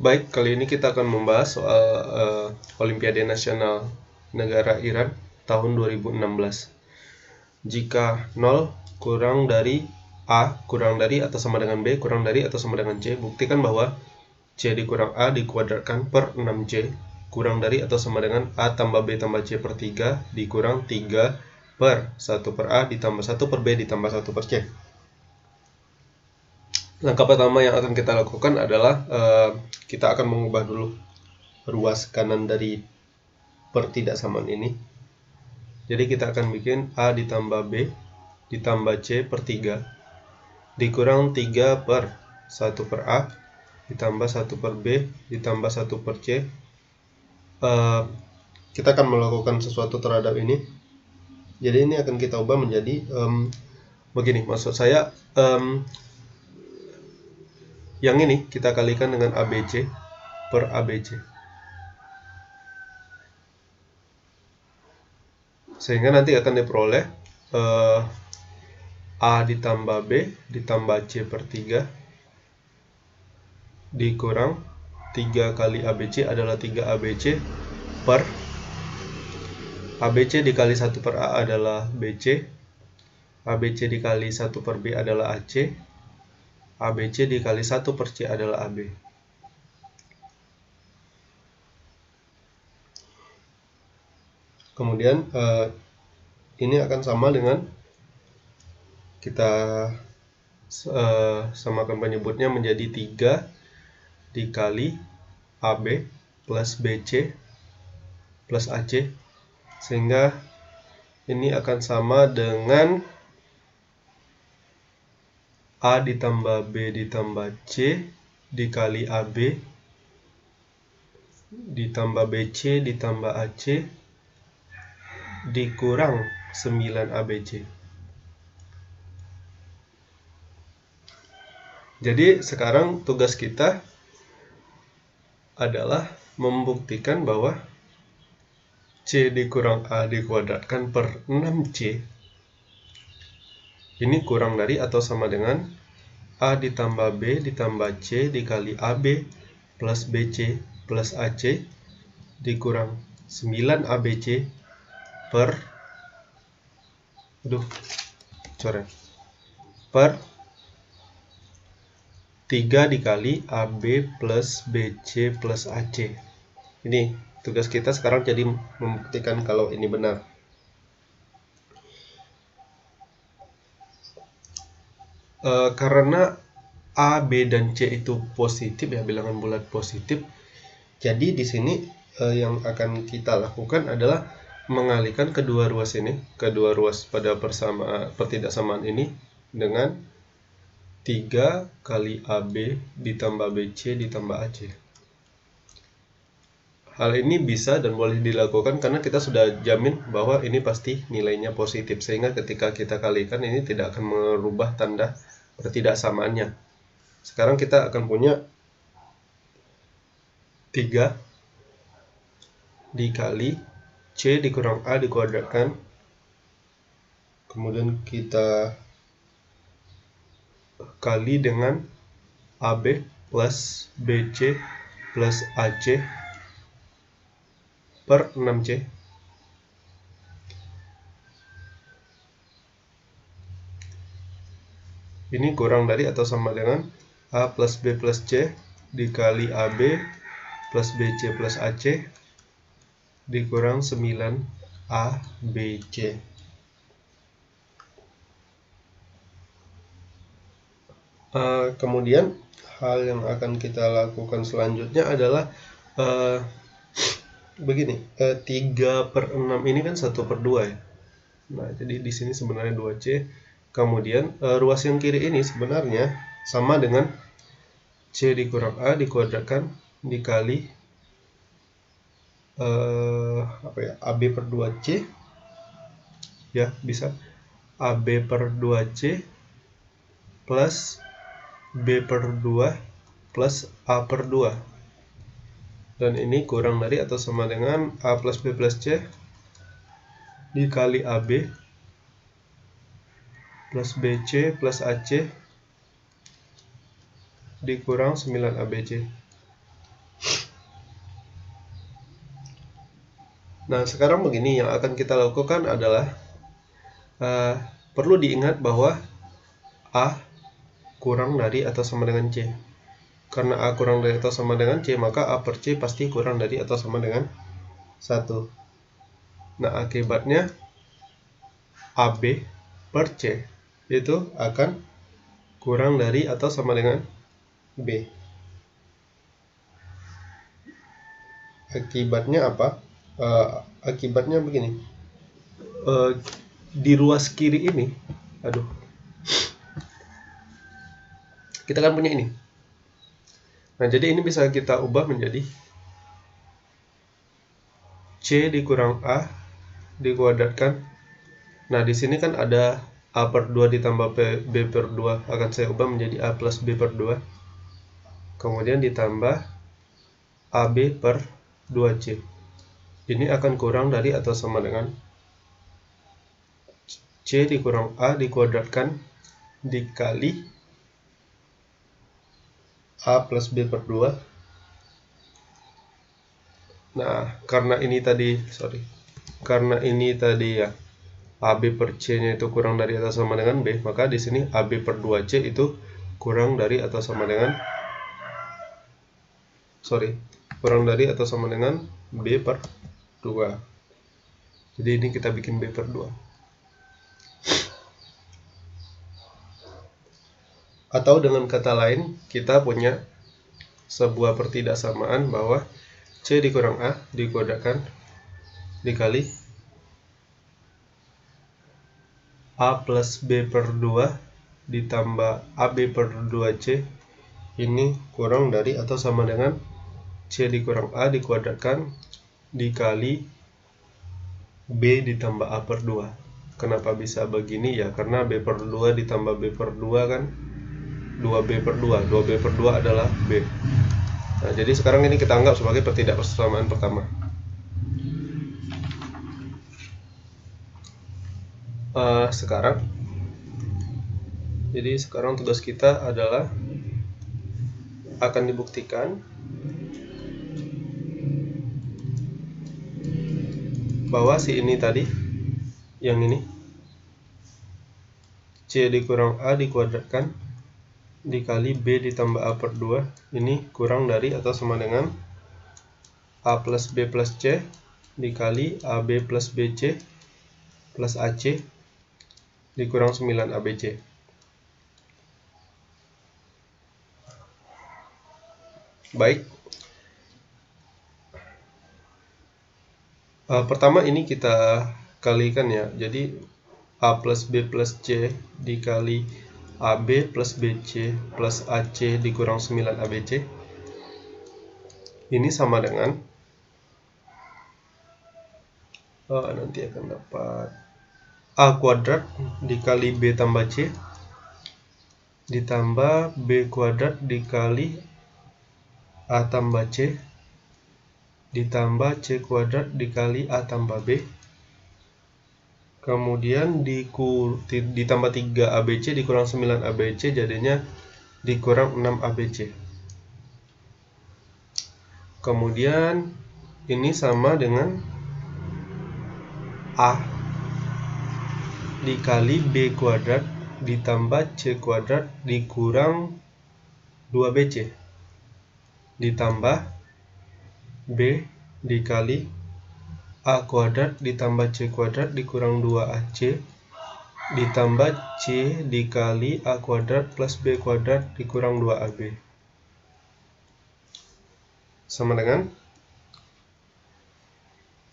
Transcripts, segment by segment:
Baik, kali ini kita akan membahas soal Olimpiade Nasional Negara Iran tahun 2016. Jika 0 kurang dari A kurang dari atau sama dengan B kurang dari atau sama dengan C, buktikan bahwa C dikurang A dikuadratkan per 6C kurang dari atau sama dengan A tambah B tambah C per 3 dikurang 3 per 1 per A ditambah 1 per B ditambah 1 per C. Langkah pertama yang akan kita lakukan adalah kita akan mengubah dulu ruas kanan dari pertidaksamaan ini. Jadi kita akan bikin A ditambah B ditambah C per 3 dikurang 3 per 1 per A ditambah 1 per B ditambah 1 per C. Kita akan melakukan sesuatu terhadap ini. Jadi ini akan kita ubah menjadi begini. Maksud saya yang ini kita kalikan dengan ABC per ABC. Sehingga nanti akan diperoleh A ditambah B ditambah C per 3 dikurang 3 kali ABC adalah 3 ABC per ABC dikali 1 per A adalah BC, ABC dikali 1 per B adalah AC, ABC dikali 1 per C adalah AB. Kemudian ini akan sama dengan kita samakan penyebutnya menjadi 3 dikali AB plus BC plus AC, sehingga ini akan sama dengan A ditambah B ditambah C dikali AB ditambah BC ditambah AC dikurang 9 ABC. Jadi sekarang tugas kita adalah membuktikan bahwa C dikurang A dikuadratkan per 6C ini kurang dari atau sama dengan A ditambah B ditambah C dikali AB plus BC plus AC dikurang 9 ABC per 3 dikali AB plus BC plus AC. Ini tugas kita sekarang jadi membuktikan kalau ini benar. Karena A, B, dan C itu positif ya, bilangan bulat positif. Jadi di sini yang akan kita lakukan adalah mengalihkan kedua ruas ini, kedua ruas pada pertidaksamaan ini dengan 3 kali AB ditambah BC ditambah AC. Hal ini bisa dan boleh dilakukan karena kita sudah jamin bahwa ini pasti nilainya positif, sehingga ketika kita kalikan ini tidak akan merubah tanda pertidaksamaannya. Sekarang kita akan punya 3 dikali C dikurang A dikuadratkan, kemudian kita kali dengan AB plus BC plus AC per 6C. Ini kurang dari atau sama dengan A plus B plus C dikali AB plus BC plus AC dikurang 9 ABC. Kemudian hal yang akan kita lakukan selanjutnya adalah begini, 3 per 6 ini kan 1 per 2 ya. Nah, jadi di sini sebenarnya 2C. Kemudian ruas yang kiri ini sebenarnya sama dengan C dikurang A dikuadratkan dikali AB per 2C ya, bisa AB per 2C plus B per 2 plus A per 2, dan ini kurang dari atau sama dengan A plus B plus C dikali AB plus BC plus AC dikurang 9 ABC. Nah, sekarang begini, yang akan kita lakukan adalah perlu diingat bahwa A kurang dari atau sama dengan C. Karena A kurang dari atau sama dengan C, maka A per C pasti kurang dari atau sama dengan 1. Nah, akibatnya AB per C itu akan kurang dari atau sama dengan B. Akibatnya apa? Akibatnya begini. Di ruas kiri ini, kita kan punya ini. Nah, jadi ini bisa kita ubah menjadi C dikurang A dikuadratkan. Nah, di sini kan ada A per 2 ditambah B per 2. Akan saya ubah menjadi A plus B per 2. Kemudian ditambah AB per 2C. Ini akan kurang dari atau sama dengan C dikurang A dikuadratkan dikali A plus B per 2. Nah, karena ini tadi ya AB per C-nya itu kurang dari atau sama dengan B, maka di sini AB per 2C itu kurang dari atau sama dengan B per 2. Jadi ini kita bikin B per 2. Atau dengan kata lain, kita punya sebuah pertidaksamaan bahwa C dikurang A dikuadratkan dikali A plus B per 2 ditambah AB per 2C ini kurang dari atau sama dengan C dikurang A dikuadratkan dikali B ditambah A per 2. Kenapa bisa begini ya? Karena B per 2 ditambah B per 2 kan 2B per 2. 2B per 2 adalah B. Nah, jadi sekarang ini kita anggap sebagai pertidaksamaan pertama. Sekarang tugas kita adalah akan dibuktikan bahwa si ini tadi, yang ini C dikurang A dikuadratkan dikali B ditambah A per 2 ini kurang dari atau sama dengan A plus B plus C dikali AB plus BC plus AC dikurang 9 ABC. Baik. Pertama ini kita kalikan ya. Jadi A plus B plus C dikali AB plus BC plus AC dikurang 9 ABC. Ini sama dengan nanti akan dapat A kuadrat dikali B tambah C ditambah B kuadrat dikali A tambah C ditambah C kuadrat dikali A tambah B, kemudian ditambah 3 ABC dikurang 9 ABC jadinya dikurang 6 ABC. Kemudian ini sama dengan A dikali B kuadrat ditambah C kuadrat dikurang 2BC ditambah B dikali A kuadrat ditambah C kuadrat dikurang 2AC ditambah C dikali A kuadrat plus B kuadrat dikurang 2AB sama dengan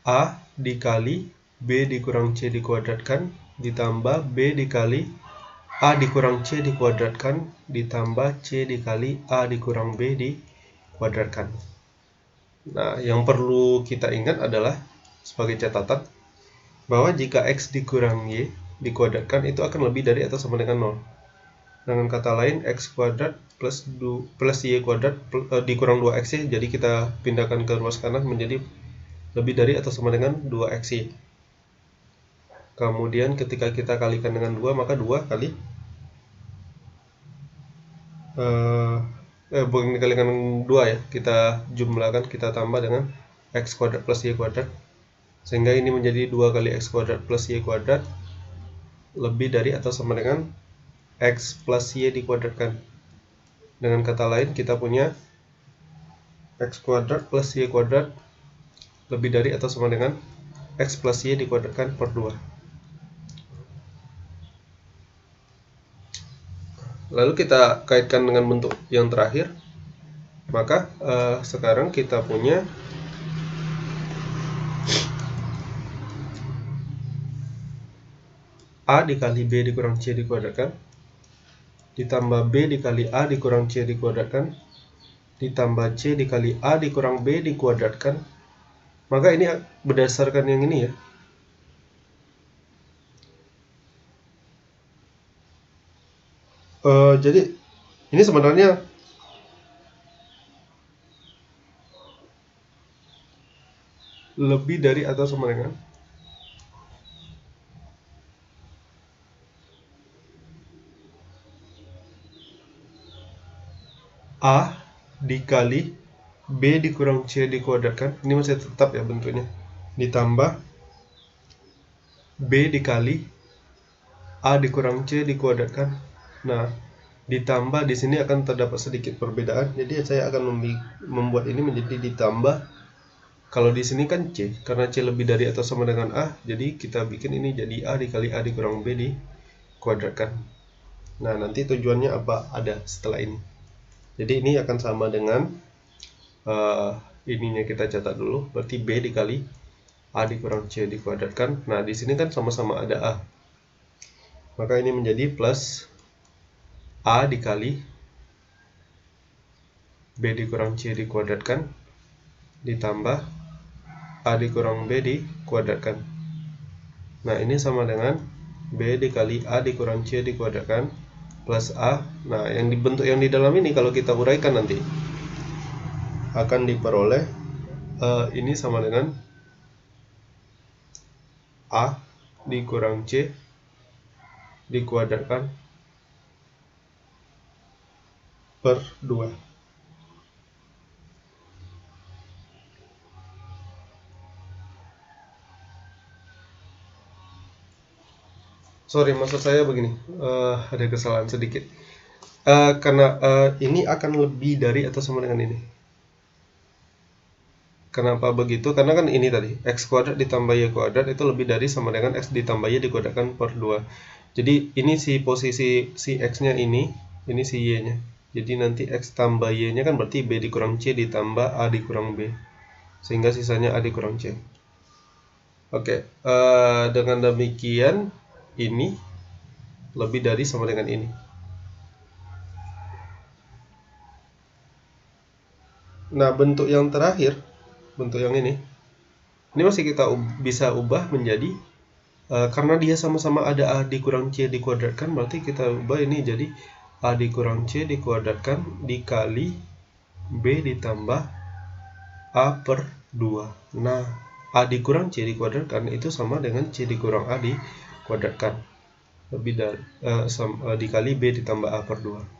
A dikali B dikurang C dikuadratkan ditambah B dikali A dikurang C dikuadratkan ditambah C dikali A dikurang B dikuadratkan. Nah, yang perlu kita ingat adalah sebagai catatan bahwa jika X dikurang Y dikuadratkan itu akan lebih dari atau sama dengan 0. Dengan kata lain X kuadrat plus Y kuadrat dikurang 2XY, jadi kita pindahkan ke ruas kanan menjadi lebih dari atau sama dengan 2XY. Kemudian ketika kita kalikan dengan 2 maka 2 kali bukan dikalikan 2 ya, kita jumlahkan, kita tambah dengan X kuadrat plus Y kuadrat Sehingga ini menjadi 2 kali x kuadrat plus y kuadrat lebih dari atau sama dengan x plus y dikuadratkan. Dengan kata lain, kita punya x kuadrat plus y kuadrat lebih dari atau sama dengan x plus y dikuadratkan per 2. Lalu kita kaitkan dengan bentuk yang terakhir. Maka sekarang kita punya A dikali B dikurang C dikuadratkan ditambah B dikali A dikurang C dikuadratkan ditambah C dikali A dikurang B dikuadratkan. Maka ini berdasarkan yang ini ya. Jadi ini sebenarnya lebih dari atau sama dengan A dikali B dikurang C dikuadratkan, ini masih tetap ya bentuknya, ditambah B dikali A dikurang C dikuadratkan. Nah, ditambah di sini akan terdapat sedikit perbedaan, jadi saya akan membuat ini menjadi ditambah. Kalau di sini kan C, karena C lebih dari atau sama dengan A, jadi kita bikin ini jadi A dikali A dikurang B dikuadratkan. Nah, nanti tujuannya apa ada setelah ini. Jadi ini akan sama dengan ininya kita catat dulu, berarti B dikali A dikurang C dikuadratkan. Nah, di sini kan sama-sama ada A. Maka ini menjadi plus A dikali B dikurang C dikuadratkan ditambah A dikurang B dikuadratkan. Nah, ini sama dengan B dikali A dikurang C dikuadratkan plus A. Nah, yang dibentuk yang di dalam ini kalau kita uraikan nanti akan diperoleh ini sama dengan A dikurang C dikuadratkan per 2. Sorry, maksud saya begini, ada kesalahan sedikit. Karena ini akan lebih dari atau sama dengan ini. Kenapa begitu? Karena kan ini tadi x kuadrat ditambah y kuadrat itu lebih dari sama dengan x ditambah y dikuadratkan per 2. Jadi ini si posisi si x-nya ini si y-nya. Jadi nanti x tambah y-nya kan berarti b dikurang c ditambah a dikurang b. Sehingga sisanya a dikurang c. Oke, dengan demikian ini lebih dari sama dengan ini. Nah, bentuk yang terakhir, bentuk yang ini masih kita bisa ubah menjadi karena dia sama-sama ada A dikurang C dikuadratkan, berarti kita ubah ini jadi A dikurang C dikuadratkan dikali B ditambah A per 2. Nah, A dikurang C dikuadratkan itu sama dengan C dikurang A dikuadratkan lebih dari dikali B ditambah A per 2.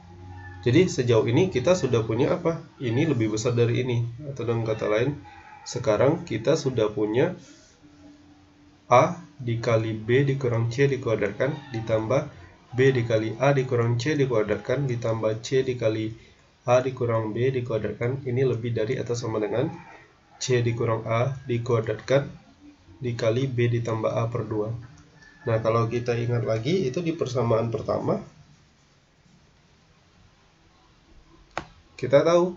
Jadi sejauh ini kita sudah punya apa? Ini lebih besar dari ini. Atau dengan kata lain, sekarang kita sudah punya A dikali B dikurang C dikuadratkan ditambah B dikali A dikurang C dikuadratkan ditambah C dikali A dikurang B dikuadratkan. Ini lebih dari atau sama dengan C dikurang A dikuadratkan dikali B ditambah A per 2. Nah, kalau kita ingat lagi, itu di persamaan pertama kita tahu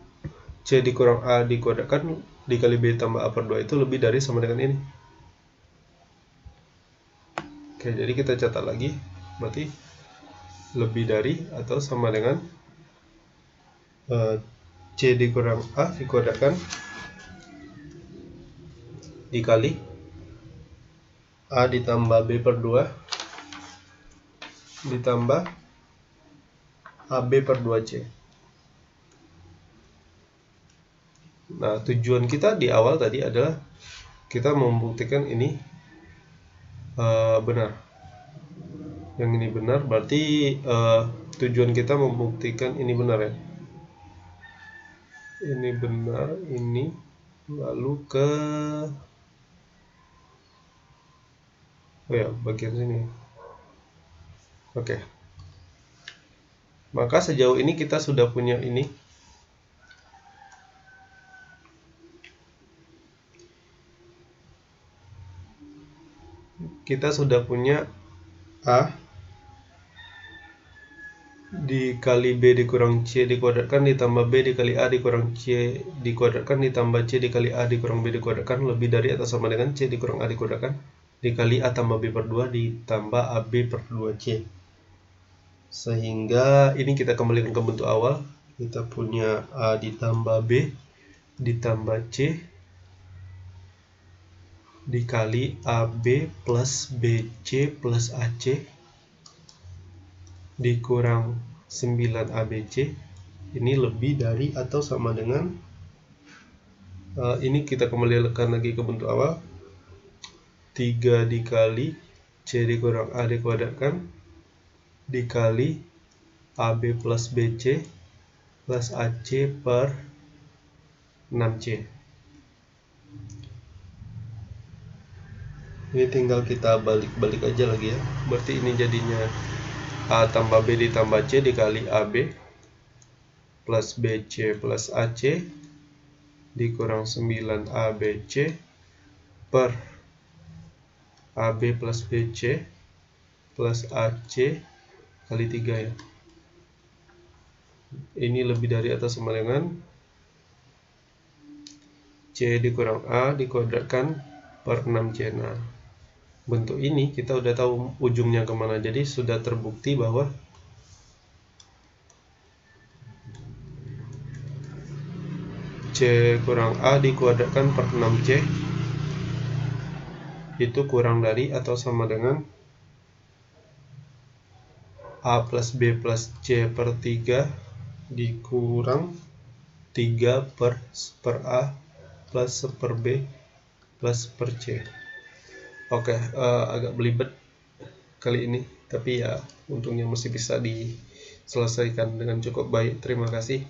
C dikurang A dikuadratkan dikali B tambah A per 2 itu lebih dari sama dengan ini. Oke, jadi kita catat lagi, berarti lebih dari atau sama dengan C dikurang A dikuadratkan dikali A ditambah B per 2 ditambah AB per 2C. Nah, tujuan kita di awal tadi adalah kita membuktikan ini benar. Yang ini benar, berarti tujuan kita membuktikan ini benar ya. Ini benar, ini lalu ke Oh ya, bagian sini. Oke. Maka sejauh ini kita sudah punya ini. Kita sudah punya A dikali B dikurang C dikuadratkan ditambah B dikali A dikurang C dikuadratkan ditambah C dikali A dikurang B dikuadratkan lebih dari atau sama dengan C dikurang A dikuadratkan dikali A tambah B per 2 ditambah AB per 2C. Sehingga ini kita kembalikan ke bentuk awal. Kita punya A ditambah B ditambah C dikali AB plus BC plus AC dikurang 9 ABC. Ini lebih dari atau sama dengan ini kita kembalikan lagi ke bentuk awal, 3 dikali C dikurang A dikuadratkan dikali AB plus BC plus AC per 6C. Ini tinggal kita balik-balik aja lagi ya. Berarti ini jadinya A tambah B ditambah C dikali AB plus BC plus AC dikurang 9 ABC per AB plus BC plus AC kali 3 ya. Ini lebih dari atau sama dengan C dikurang A dikuadratkan per 6C. Nah, bentuk ini kita udah tahu ujungnya kemana. Jadi sudah terbukti bahwa C kurang A dikuadratkan per 6C itu kurang dari atau sama dengan A plus B plus C per 3 dikurang 3 per A plus per B plus per C. Oke, agak belibet kali ini, tapi ya untungnya masih bisa diselesaikan dengan cukup baik. Terima kasih.